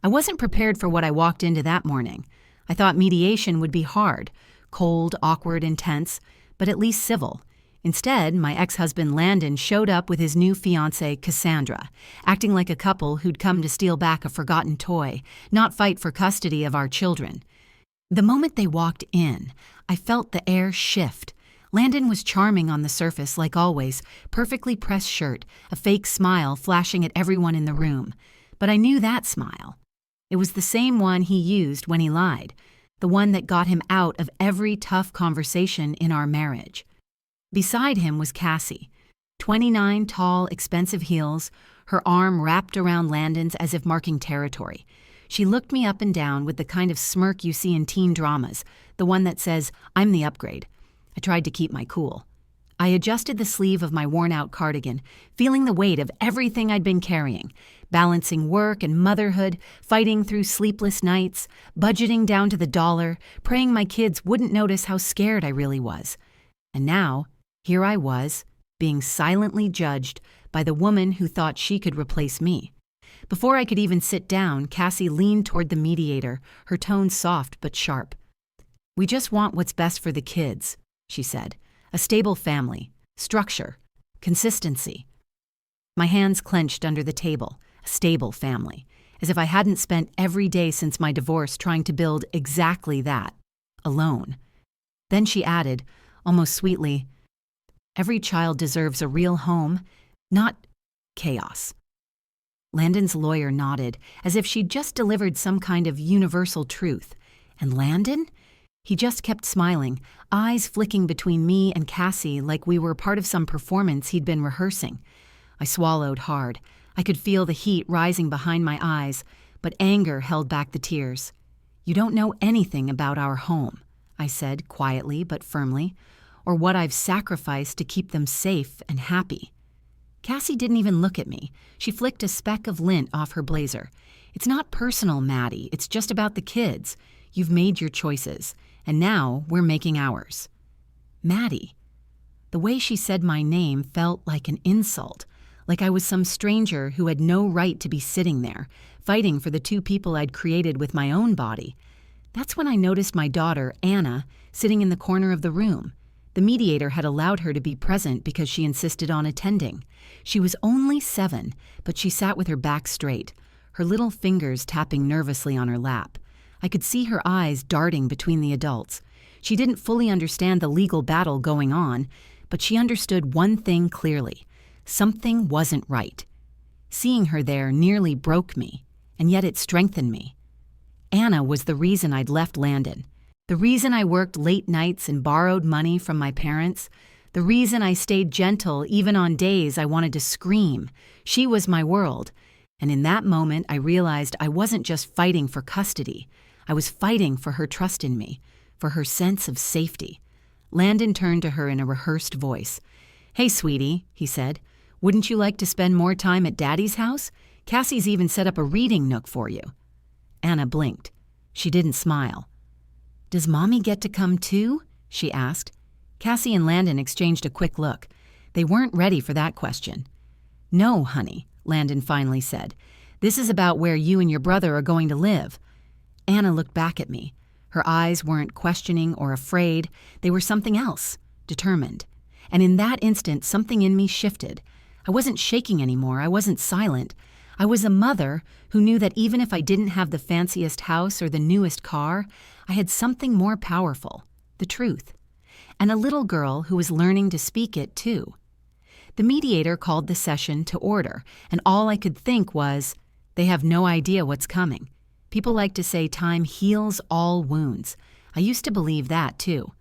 I wasn't prepared for what I walked into that morning. I thought mediation would be hard, cold, awkward, intense, but at least civil. Instead, my ex-husband Landon showed up with his new fiancée, Cassandra, acting like a couple who'd come to steal back a forgotten toy, not fight for custody of our children. The moment they walked in, I felt the air shift. Landon was charming on the surface, like always, perfectly pressed shirt, a fake smile flashing at everyone in the room. But I knew that smile. It was the same one he used when he lied, the one that got him out of every tough conversation in our marriage. Beside him was Cassie, 29 tall, expensive heels, her arm wrapped around Landon's as if marking territory. She looked me up and down with the kind of smirk you see in teen dramas, the one that says, "I'm the upgrade." I tried to keep my cool. I adjusted the sleeve of my worn-out cardigan, feeling the weight of everything I'd been carrying, balancing work and motherhood, fighting through sleepless nights, budgeting down to the dollar, praying my kids wouldn't notice how scared I really was. And now, here I was, being silently judged by the woman who thought she could replace me. Before I could even sit down, Cassie leaned toward the mediator, her tone soft but sharp. "We just want what's best for the kids," she said. "A stable family, structure, consistency." My hands clenched under the table. A stable family, as if I hadn't spent every day since my divorce trying to build exactly that, alone. Then she added, almost sweetly, "Every child deserves a real home, not chaos." Landon's lawyer nodded, as if she'd just delivered some kind of universal truth. And Landon? He just kept smiling, eyes flicking between me and Cassie like we were part of some performance he'd been rehearsing. I swallowed hard. I could feel the heat rising behind my eyes, but anger held back the tears. "You don't know anything about our home," I said quietly but firmly, "or what I've sacrificed to keep them safe and happy." Cassie didn't even look at me. She flicked a speck of lint off her blazer. "It's not personal, Maddie. It's just about the kids. You've made your choices, and now we're making ours." Maddie. The way she said my name felt like an insult, like I was some stranger who had no right to be sitting there, fighting for the two people I'd created with my own body. That's when I noticed my daughter, Anna, sitting in the corner of the room. The mediator had allowed her to be present because she insisted on attending. She was only 7, but she sat with her back straight, her little fingers tapping nervously on her lap. I could see her eyes darting between the adults. She didn't fully understand the legal battle going on, but she understood one thing clearly. Something wasn't right. Seeing her there nearly broke me, and yet it strengthened me. Anna was the reason I'd left Landon. The reason I worked late nights and borrowed money from my parents. The reason I stayed gentle even on days I wanted to scream. She was my world. And in that moment, I realized I wasn't just fighting for custody. I was fighting for her trust in me, for her sense of safety. Landon turned to her in a rehearsed voice. "Hey, sweetie," he said. "Wouldn't you like to spend more time at Daddy's house? Cassie's even set up a reading nook for you." Anna blinked. She didn't smile. "Does Mommy get to come too?" she asked. Cassie and Landon exchanged a quick look. They weren't ready for that question. "No, honey," Landon finally said. "This is about where you and your brother are going to live." Anna looked back at me. Her eyes weren't questioning or afraid. They were something else, determined. And in that instant, something in me shifted. I wasn't shaking anymore. I wasn't silent. I was a mother who knew that even if I didn't have the fanciest house or the newest car, I had something more powerful, the truth. And a little girl who was learning to speak it too. The mediator called the session to order, and all I could think was, they have no idea what's coming. People like to say time heals all wounds. I used to believe that too.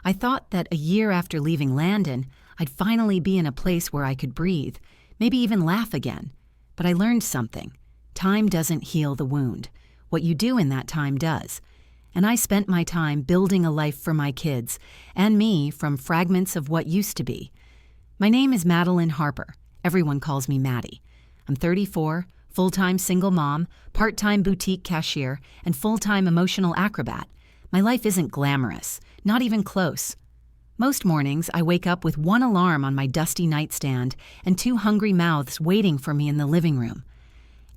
I thought that a year after leaving Landon, I'd finally be in a place where I could breathe, maybe even laugh again. But I learned something. Time doesn't heal the wound. What you do in that time does. And I spent my time building a life for my kids, and me from fragments of what used to be. My name is Madeline Harper. Everyone calls me Maddie. I'm 34, full-time single mom, part-time boutique cashier, and full-time emotional acrobat. My life isn't glamorous, not even close. Most mornings, I wake up with one alarm on my dusty nightstand and 2 hungry mouths waiting for me in the living room.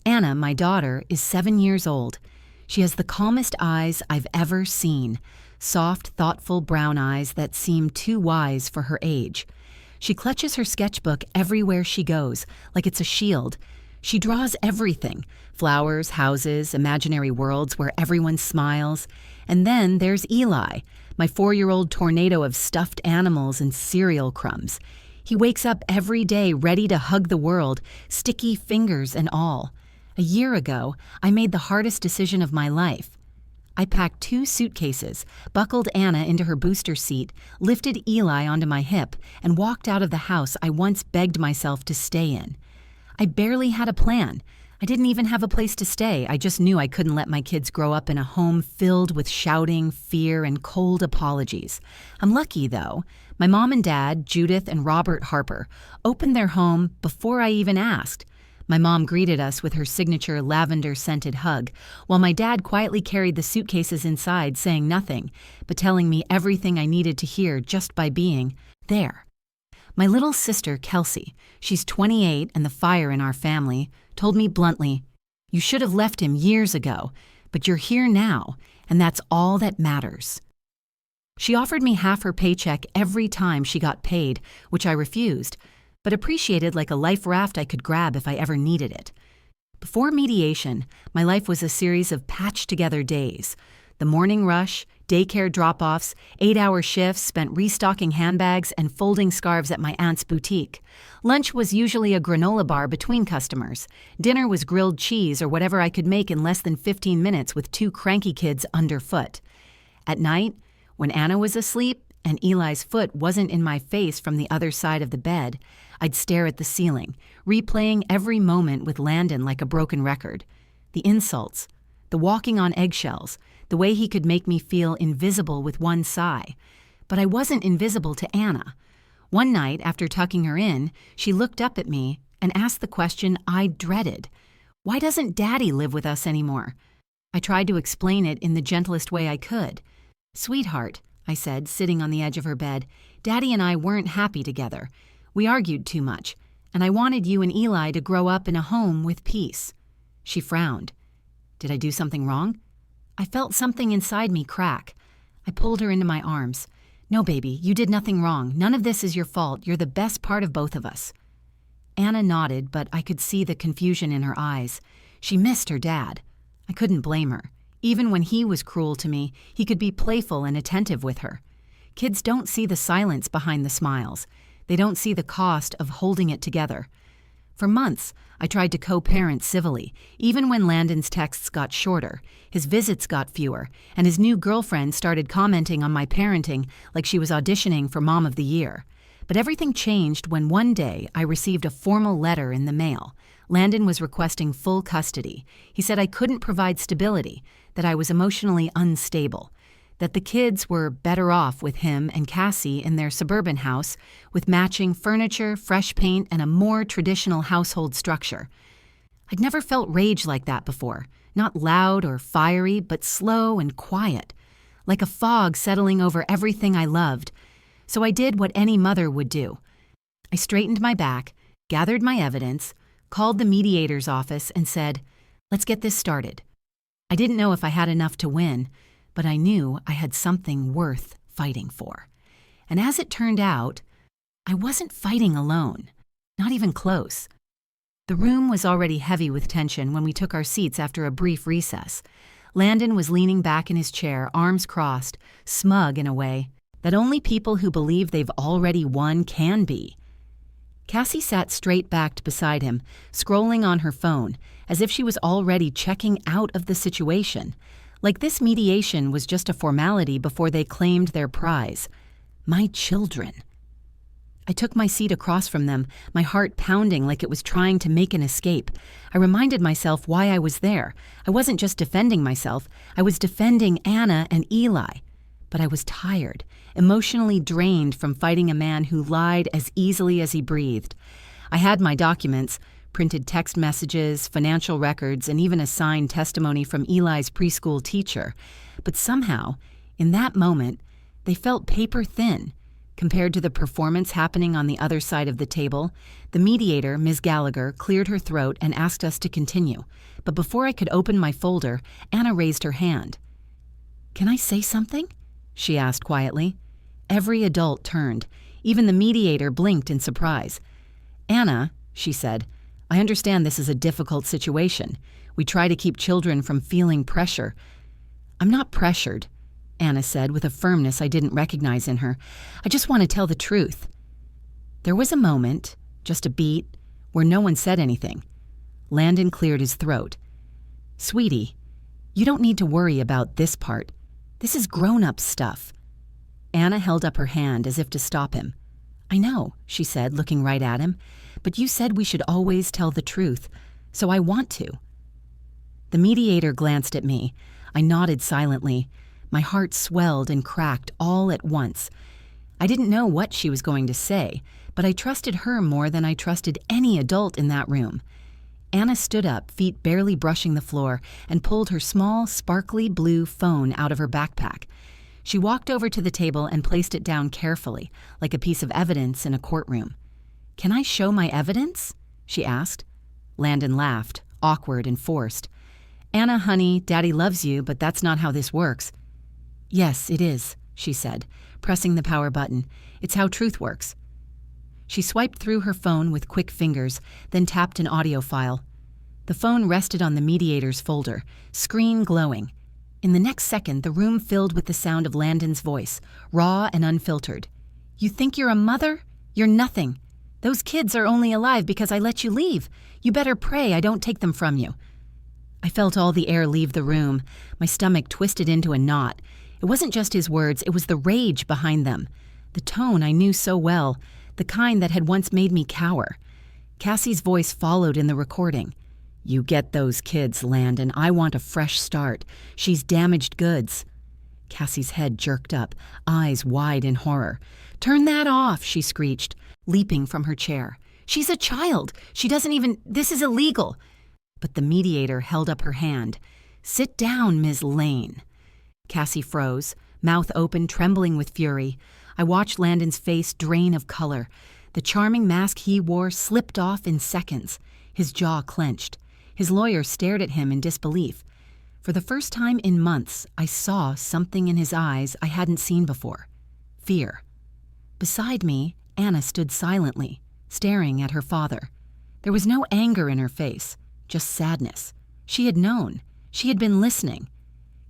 Anna, my daughter, is 7 years old. She has the calmest eyes I've ever seen, soft, thoughtful brown eyes that seem too wise for her age. She clutches her sketchbook everywhere she goes, like it's a shield. She draws everything: flowers, houses, imaginary worlds where everyone smiles. And then there's Eli, my 4-year-old tornado of stuffed animals and cereal crumbs. He wakes up every day ready to hug the world, sticky fingers and all. A year ago, I made the hardest decision of my life. I packed 2 suitcases, buckled Anna into her booster seat, lifted Eli onto my hip, and walked out of the house I once begged myself to stay in. I barely had a plan. I didn't even have a place to stay. I just knew I couldn't let my kids grow up in a home filled with shouting, fear, and cold apologies. I'm lucky, though. My mom and dad, Judith and Robert Harper, opened their home before I even asked. My mom greeted us with her signature lavender-scented hug, while my dad quietly carried the suitcases inside, saying nothing, but telling me everything I needed to hear just by being there. My little sister, Kelsey, she's 28 and the fire in our family, told me bluntly, "You should have left him years ago, but you're here now, and that's all that matters." She offered me half her paycheck every time she got paid, which I refused, but appreciated like a life raft I could grab if I ever needed it. Before mediation, my life was a series of patched-together days. The morning rush, daycare drop-offs, 8-hour shifts spent restocking handbags and folding scarves at my aunt's boutique. Lunch was usually a granola bar between customers. Dinner was grilled cheese or whatever I could make in less than 15 minutes with 2 cranky kids underfoot. At night, when Anna was asleep and Eli's foot wasn't in my face from the other side of the bed, I'd stare at the ceiling, replaying every moment with Landon like a broken record. The insults, the walking on eggshells, the way he could make me feel invisible with one sigh. But I wasn't invisible to Anna. One night, after tucking her in, she looked up at me and asked the question I dreaded. "Why doesn't Daddy live with us anymore?" I tried to explain it in the gentlest way I could. "Sweetheart," I said, sitting on the edge of her bed, "Daddy and I weren't happy together. We argued too much, and I wanted you and Eli to grow up in a home with peace." She frowned. Did I do something wrong? I felt something inside me crack. I pulled her into my arms. "No, baby, you did nothing wrong. None of this is your fault. You're the best part of both of us." Anna nodded, but I could see the confusion in her eyes. She missed her dad. I couldn't blame her. Even when he was cruel to me, he could be playful and attentive with her. Kids don't see the silence behind the smiles. They don't see the cost of holding it together. For months, I tried to co-parent civilly, even when Landon's texts got shorter, his visits got fewer, and his new girlfriend started commenting on my parenting like she was auditioning for Mom of the Year. But everything changed when one day I received a formal letter in the mail. Landon was requesting full custody. He said I couldn't provide stability, that I was emotionally unstable, that the kids were better off with him and Cassie in their suburban house with matching furniture, fresh paint, and a more traditional household structure. I'd never felt rage like that before, not loud or fiery, but slow and quiet, like a fog settling over everything I loved. So I did what any mother would do. I straightened my back, gathered my evidence, called the mediator's office, and said, "Let's get this started." I didn't know if I had enough to win, but I knew I had something worth fighting for. And as it turned out, I wasn't fighting alone, not even close. The room was already heavy with tension when we took our seats after a brief recess. Landon was leaning back in his chair, arms crossed, smug in a way that only people who believe they've already won can be. Cassie sat straight-backed beside him, scrolling on her phone, as if she was already checking out of the situation. Like this mediation was just a formality before they claimed their prize. My children. I took my seat across from them, my heart pounding like it was trying to make an escape. I reminded myself why I was there. I wasn't just defending myself, I was defending Anna and Eli. But I was tired, emotionally drained from fighting a man who lied as easily as he breathed. I had my documents, printed text messages, financial records, and even a signed testimony from Eli's preschool teacher. But somehow, in that moment, they felt paper thin, Compared to the performance happening on the other side of the table, the mediator, Ms. Gallagher, cleared her throat and asked us to continue. But before I could open my folder, Anna raised her hand. "Can I say something?" she asked quietly. Every adult turned. Even the mediator blinked in surprise. "Anna," she said, "I understand this is a difficult situation. We try to keep children from feeling pressure." "I'm not pressured," Anna said with a firmness I didn't recognize in her. "I just want to tell the truth." There was a moment, just a beat, where no one said anything. Landon cleared his throat. "Sweetie, you don't need to worry about this part. This is grown-up stuff." Anna held up her hand as if to stop him. "I know," she said, looking right at him, "but you said we should always tell the truth, so I want to." The mediator glanced at me. I nodded silently. My heart swelled and cracked all at once. I didn't know what she was going to say, but I trusted her more than I trusted any adult in that room. Anna stood up, feet barely brushing the floor, and pulled her small, sparkly blue phone out of her backpack. She walked over to the table and placed it down carefully, like a piece of evidence in a courtroom. "Can I show my evidence?" she asked. Landon laughed, awkward and forced. "Anna, honey, Daddy loves you, but that's not how this works." "Yes, it is," she said, pressing the power button. "It's how truth works." She swiped through her phone with quick fingers, then tapped an audio file. The phone rested on the mediator's folder, screen glowing. In the next second, the room filled with the sound of Landon's voice, raw and unfiltered. "You think you're a mother? You're nothing. Those kids are only alive because I let you leave. You better pray I don't take them from you." I felt all the air leave the room. My stomach twisted into a knot. It wasn't just his words, it was the rage behind them. The tone I knew so well, the kind that had once made me cower. Cassie's voice followed in the recording. "You get those kids, Landon. I want a fresh start. She's damaged goods." Cassie's head jerked up, eyes wide in horror. "Turn that off," she screeched, leaping from her chair. "She's a child. She doesn't even... This is illegal." But the mediator held up her hand. "Sit down, Ms. Lane." Cassie froze, mouth open, trembling with fury. I watched Landon's face drain of color. The charming mask he wore slipped off in seconds. His jaw clenched. His lawyer stared at him in disbelief. For the first time in months, I saw something in his eyes I hadn't seen before. Fear. Beside me, Anna stood silently, staring at her father. There was no anger in her face, just sadness. She had known. She had been listening.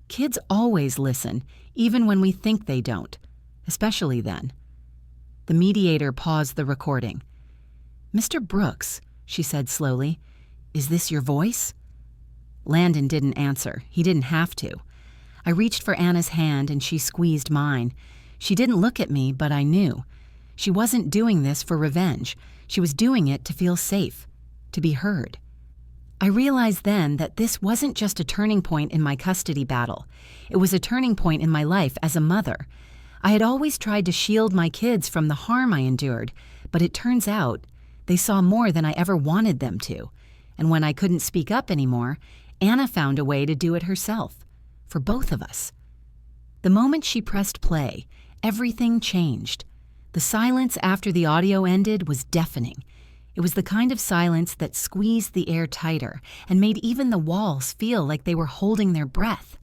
Kids always listen, even when we think they don't, especially then. The mediator paused the recording. "Mr. Brooks," she said slowly, "is this your voice?" Landon didn't answer. He didn't have to. I reached for Anna's hand and she squeezed mine. She didn't look at me, but I knew. She wasn't doing this for revenge. She was doing it to feel safe, to be heard. I realized then that this wasn't just a turning point in my custody battle. It was a turning point in my life as a mother. I had always tried to shield my kids from the harm I endured, but it turns out they saw more than I ever wanted them to. And when I couldn't speak up anymore, Anna found a way to do it herself, for both of us. The moment she pressed play, everything changed. The silence after the audio ended was deafening. It was the kind of silence that squeezed the air tighter and made even the walls feel like they were holding their breath.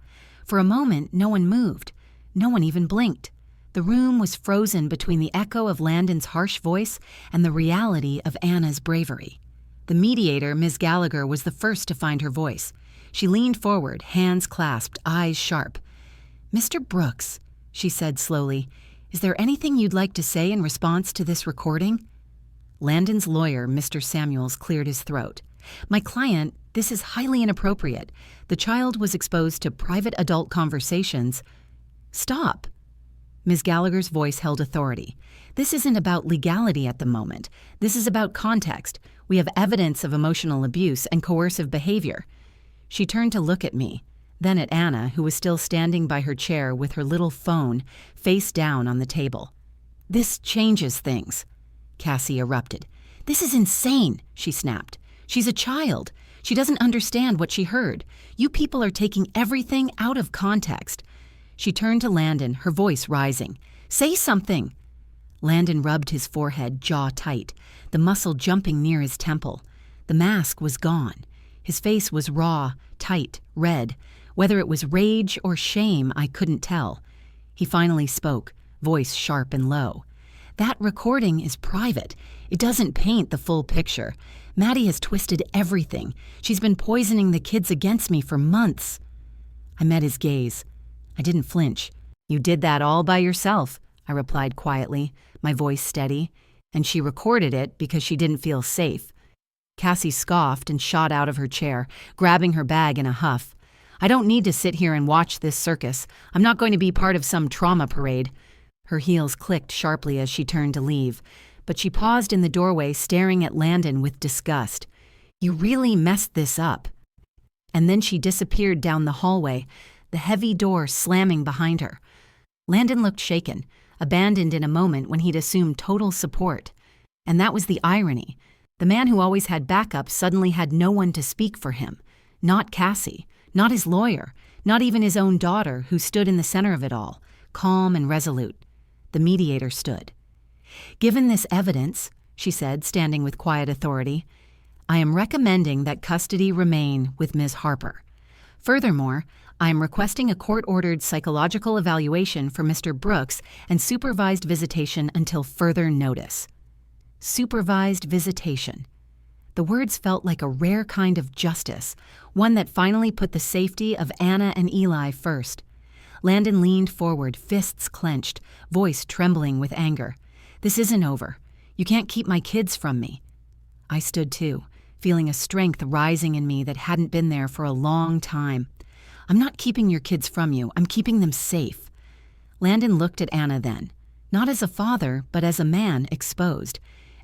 For a moment, no one moved. No one even blinked. The room was frozen between the echo of Landon's harsh voice and the reality of Anna's bravery. The mediator, Ms. Gallagher, was the first to find her voice. She leaned forward, hands clasped, eyes sharp. "Mr. Brooks," she said slowly, "is there anything you'd like to say in response to this recording?" Landon's lawyer, Mr. Samuels, cleared his throat. "My client, this is highly inappropriate. The child was exposed to private adult conversations." "Stop." Ms. Gallagher's voice held authority. "This isn't about legality at the moment. This is about context. We have evidence of emotional abuse and coercive behavior." She turned to look at me, then at Anna, who was still standing by her chair with her little phone face down on the table. "This changes things," Cassie erupted. "This is insane," she snapped. "She's a child. She doesn't understand what she heard. You people are taking everything out of context." She turned to Landon, her voice rising. "Say something." Landon rubbed his forehead, jaw tight, the muscle jumping near his temple. The mask was gone. His face was raw, tight, red. Whether it was rage or shame, I couldn't tell. He finally spoke, voice sharp and low. "That recording is private. It doesn't paint the full picture. Maddie has twisted everything. She's been poisoning the kids against me for months." I met his gaze. I didn't flinch. "You did that all by yourself," I replied quietly, my voice steady, and she recorded it because she didn't feel safe. Cassie scoffed and shot out of her chair, grabbing her bag in a huff. "I don't need to sit here and watch this circus. I'm not going to be part of some trauma parade." Her heels clicked sharply as she turned to leave, but she paused in the doorway, staring at Landon with disgust. "You really messed this up." And then she disappeared down the hallway, the heavy door slamming behind her. Landon looked shaken, abandoned in a moment when he'd assumed total support. And that was the irony. The man who always had backup suddenly had no one to speak for him. Not Cassie, not his lawyer, not even his own daughter, who stood in the center of it all, calm and resolute. The mediator stood. "Given this evidence," she said, standing with quiet authority, "I am recommending that custody remain with Ms. Harper. Furthermore, I am requesting a court-ordered psychological evaluation for Mr. Brooks and supervised visitation until further notice." Supervised visitation. The words felt like a rare kind of justice, one that finally put the safety of Anna and Eli first. Landon leaned forward, fists clenched, voice trembling with anger. "This isn't over. You can't keep my kids from me." I stood too, feeling a strength rising in me that hadn't been there for a long time. "I'm not keeping your kids from you. I'm keeping them safe." Landon looked at Anna then, not as a father, but as a man exposed.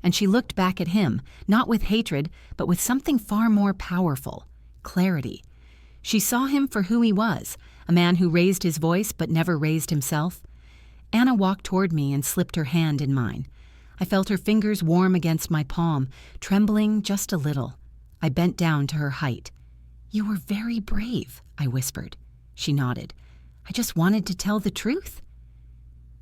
And she looked back at him, not with hatred, but with something far more powerful, clarity. She saw him for who he was, a man who raised his voice but never raised himself. Anna walked toward me and slipped her hand in mine. I felt her fingers warm against my palm, trembling just a little. I bent down to her height. "You were very brave," I whispered. She nodded. "I just wanted to tell the truth."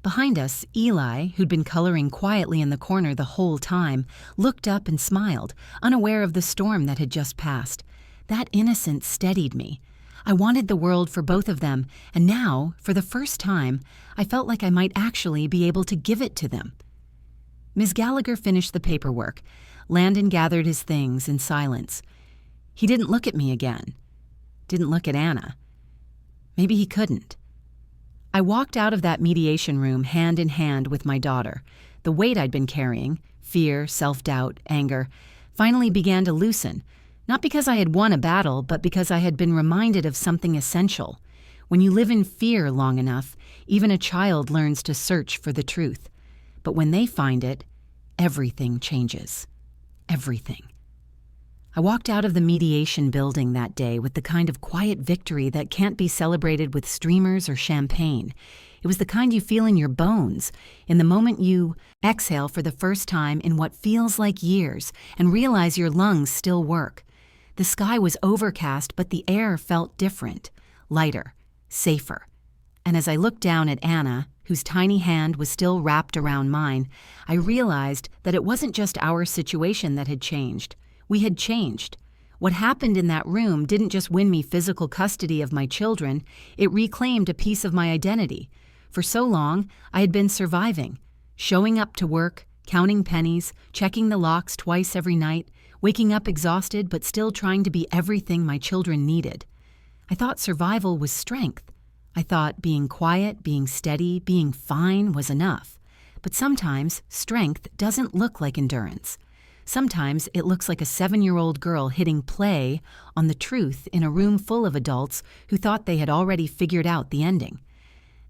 Behind us, Eli, who'd been coloring quietly in the corner the whole time, looked up and smiled, unaware of the storm that had just passed. That innocence steadied me. I wanted the world for both of them, and now, for the first time, I felt like I might actually be able to give it to them. Ms. Gallagher finished the paperwork. Landon gathered his things in silence. He didn't look at me again. Didn't look at Anna. Maybe he couldn't. I walked out of that mediation room hand in hand with my daughter. The weight I'd been carrying, fear, self-doubt, anger, finally began to loosen, not because I had won a battle, but because I had been reminded of something essential. When you live in fear long enough, even a child learns to search for the truth. But when they find it, everything changes. Everything. I walked out of the mediation building that day with the kind of quiet victory that can't be celebrated with streamers or champagne. It was the kind you feel in your bones, in the moment you exhale for the first time in what feels like years and realize your lungs still work. The sky was overcast, but the air felt different, lighter, safer. And as I looked down at Anna, whose tiny hand was still wrapped around mine, I realized that it wasn't just our situation that had changed. We had changed. What happened in that room didn't just win me physical custody of my children, it reclaimed a piece of my identity. For so long, I had been surviving, showing up to work, counting pennies, checking the locks twice every night, waking up exhausted but still trying to be everything my children needed. I thought survival was strength. I thought being quiet, being steady, being fine was enough. But sometimes strength doesn't look like endurance. Sometimes it looks like a 7-year-old girl hitting play on the truth in a room full of adults who thought they had already figured out the ending.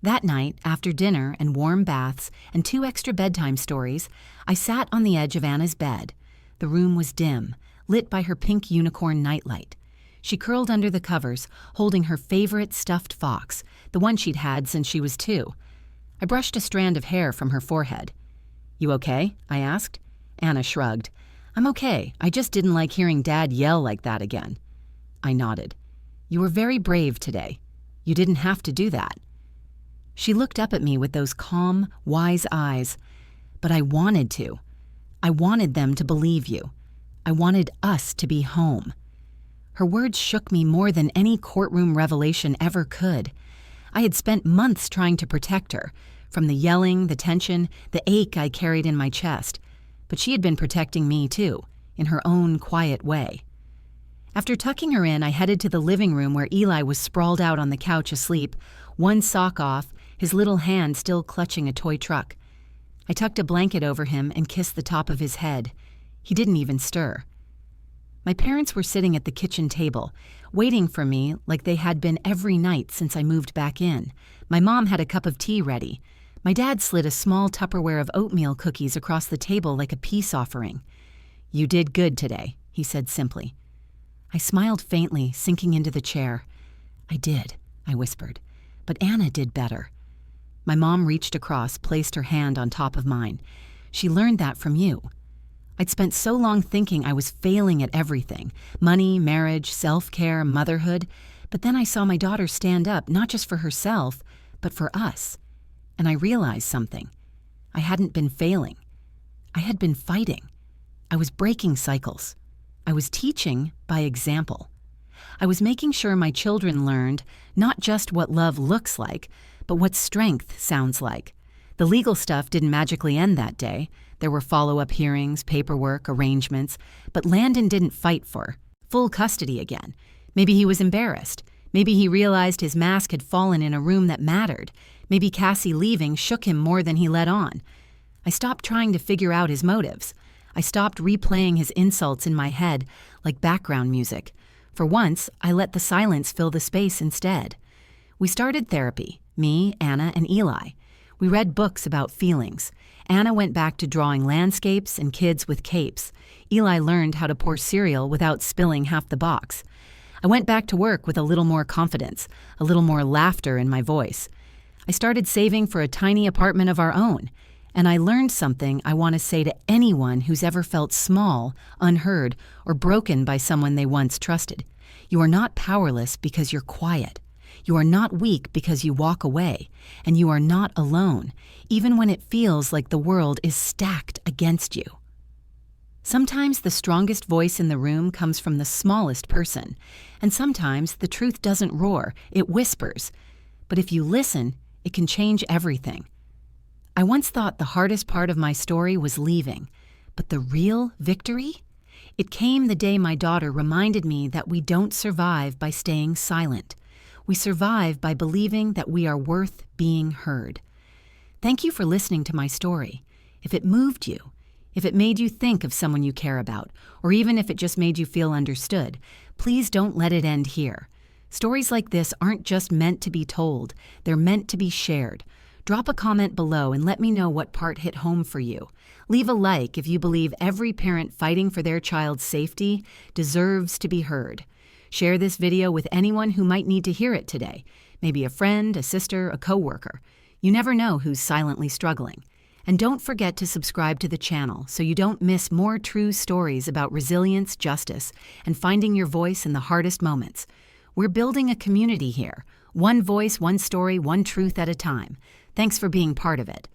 That night, after dinner and warm baths and 2 extra bedtime stories, I sat on the edge of Anna's bed. The room was dim, lit by her pink unicorn nightlight. She curled under the covers, holding her favorite stuffed fox, the one she'd had since she was 2. I brushed a strand of hair from her forehead. "You okay?" I asked. Anna shrugged. "I'm okay. I just didn't like hearing Dad yell like that again." I nodded. "You were very brave today. You didn't have to do that." She looked up at me with those calm, wise eyes. But I wanted to. I wanted them to believe you. I wanted us to be home. Her words shook me more than any courtroom revelation ever could. I had spent months trying to protect her, from the yelling, the tension, the ache I carried in my chest. But she had been protecting me too, in her own quiet way. After tucking her in, I headed to the living room where Eli was sprawled out on the couch asleep, one sock off, his little hand still clutching a toy truck. I tucked a blanket over him and kissed the top of his head. He didn't even stir. My parents were sitting at the kitchen table, waiting for me like they had been every night since I moved back in. My mom had a cup of tea ready. My dad slid a small Tupperware of oatmeal cookies across the table like a peace offering. "You did good today," he said simply. I smiled faintly, sinking into the chair. "I did," I whispered, "but Anna did better." My mom reached across, placed her hand on top of mine. "She learned that from you." I'd spent so long thinking I was failing at everything: money, marriage, self-care, motherhood. But then I saw my daughter stand up, not just for herself, but for us. And I realized something. I hadn't been failing. I had been fighting. I was breaking cycles. I was teaching by example. I was making sure my children learned not just what love looks like, but what strength sounds like. The legal stuff didn't magically end that day. There were follow-up hearings, paperwork, arrangements, but Landon didn't fight for full custody again. Maybe he was embarrassed. Maybe he realized his mask had fallen in a room that mattered. Maybe Cassie leaving shook him more than he let on. I stopped trying to figure out his motives. I stopped replaying his insults in my head like background music. For once, I let the silence fill the space instead. We started therapy, me, Anna, and Eli. We read books about feelings. Anna went back to drawing landscapes and kids with capes. Eli learned how to pour cereal without spilling half the box. I went back to work with a little more confidence, a little more laughter in my voice. I started saving for a tiny apartment of our own. And I learned something I want to say to anyone who's ever felt small, unheard, or broken by someone they once trusted. You are not powerless because you're quiet. You are not weak because you walk away. And you are not alone, even when it feels like the world is stacked against you. Sometimes the strongest voice in the room comes from the smallest person. And sometimes the truth doesn't roar, it whispers. But if you listen, it can change everything. I once thought the hardest part of my story was leaving, but the real victory? It came the day my daughter reminded me that we don't survive by staying silent. We survive by believing that we are worth being heard. Thank you for listening to my story. If it moved you, if it made you think of someone you care about, or even if it just made you feel understood, please don't let it end here. Stories like this aren't just meant to be told, they're meant to be shared. Drop a comment below and let me know what part hit home for you. Leave a like if you believe every parent fighting for their child's safety deserves to be heard. Share this video with anyone who might need to hear it today. Maybe a friend, a sister, a coworker. You never know who's silently struggling. And don't forget to subscribe to the channel so you don't miss more true stories about resilience, justice, and finding your voice in the hardest moments. We're building a community here. One voice, one story, one truth at a time. Thanks for being part of it.